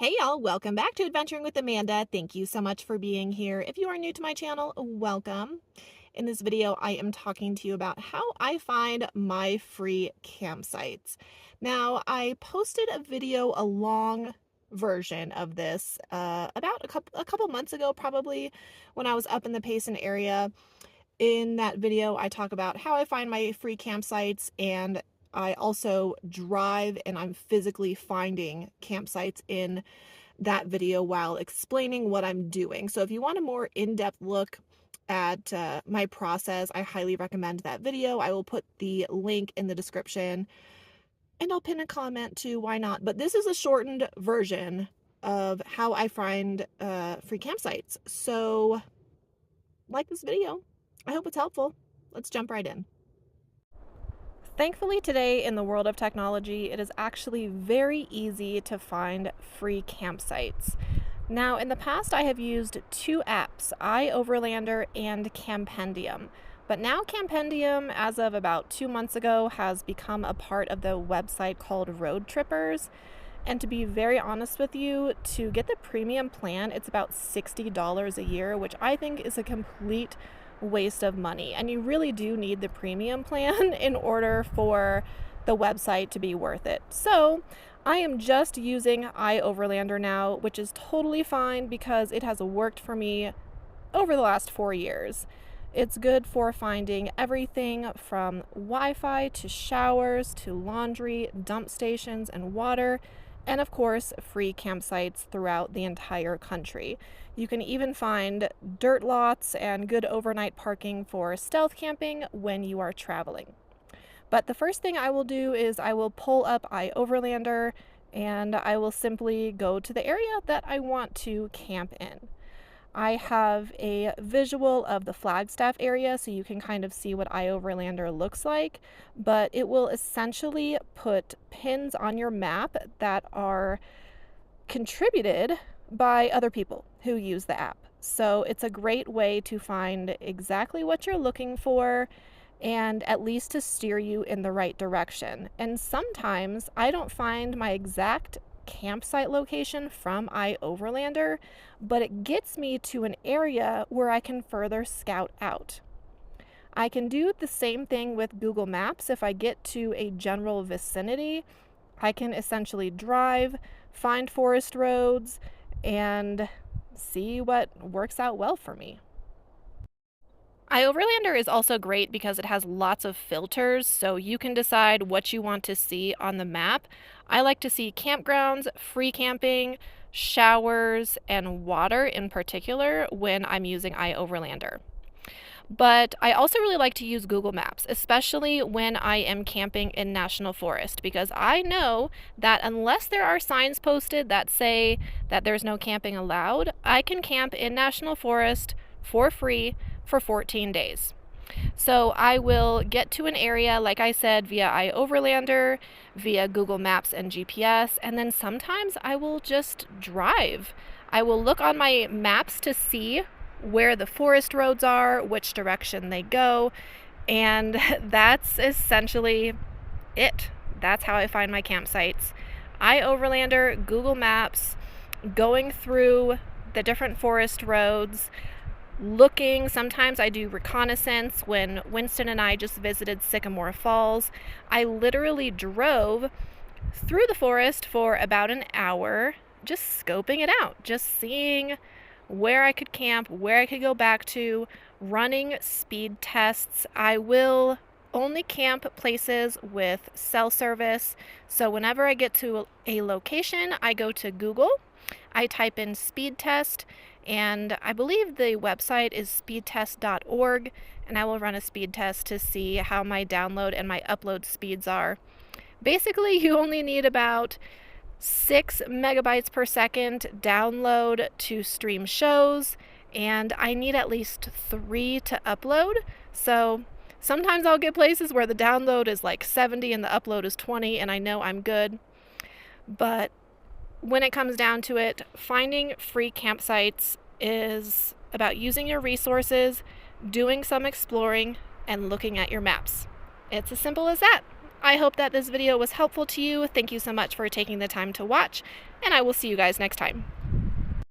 Hey y'all, welcome back to Adventuring with Amanda. Thank you so much for being here. If you are new to my channel, welcome. In this video, I am talking to you about how I find my free campsites. Now, I posted a video, a long version of this, about a couple months ago, probably when I was up in the Payson area. In that video, I talk about how I find my free campsites, and I also drive and I'm physically finding campsites in that video while explaining what I'm doing. So if you want a more in-depth look at my process, I highly recommend that video. I will put the link in the description and I'll pin a comment too, why not? But this is a shortened version of how I find free campsites. So like this video. I hope it's helpful. Let's jump right in. Thankfully today in the world of technology, it is actually very easy to find free campsites. Now in the past I have used two apps, iOverlander and Campendium. But now Campendium, as of about 2 months ago, has become a part of the website called Road Trippers. And to be very honest with you, to get the premium plan, it's about $60 a year, which I think is a complete waste of money. And you really do need the premium plan in order for the website to be worth it. So I am just using iOverlander now, which is totally fine because it has worked for me over the last 4 years. It's good for finding everything from Wi-Fi to showers to laundry, dump stations, and water, and of course, free campsites throughout the entire country. You can even find dirt lots and good overnight parking for stealth camping when you are traveling. But the first thing I will do is I will pull up iOverlander and I will simply go to the area that I want to camp in. I have a visual of the Flagstaff area so you can kind of see what iOverlander looks like, but it will essentially put pins on your map that are contributed by other people who use the app. So it's a great way to find exactly what you're looking for and at least to steer you in the right direction. And sometimes I don't find my exact campsite location from iOverlander, but it gets me to an area where I can further scout out. I can do the same thing with Google Maps. If I get to a general vicinity, I can essentially drive, find forest roads, and see what works out well for me. iOverlander is also great because it has lots of filters, so you can decide what you want to see on the map. I like to see campgrounds, free camping, showers, and water in particular when I'm using iOverlander. But I also really like to use Google Maps, especially when I am camping in national forest, because I know that unless there are signs posted that say that there's no camping allowed, I can camp in national forest for free for 14 days. So I will get to an area, like I said, via iOverlander, via Google Maps and GPS, and then sometimes I will just drive. I will look on my maps to see where the forest roads are, which direction they go, and that's essentially it. That's how I find my campsites. iOverlander, Google Maps, going through the different forest roads, looking. Sometimes I do reconnaissance. When Winston and I just visited Sycamore Falls, I literally drove through the forest for about an hour, just scoping it out, just seeing where I could camp, where I could go back to, running speed tests. I will only camp places with cell service. So whenever I get to a location, I go to Google, I type in speed test, and I believe the website is speedtest.org, and I will run a speed test to see how my download and my upload speeds are. Basically, you only need about 6 megabytes per second download to stream shows, and I need at least 3 to upload. So sometimes I'll get places where the download is like 70 and the upload is 20, and I know I'm good. But when it comes down to it, finding free campsites is about using your resources, doing some exploring, and looking at your maps. It's as simple as that. I hope that this video was helpful to you. Thank you so much for taking the time to watch, and I will see you guys next time.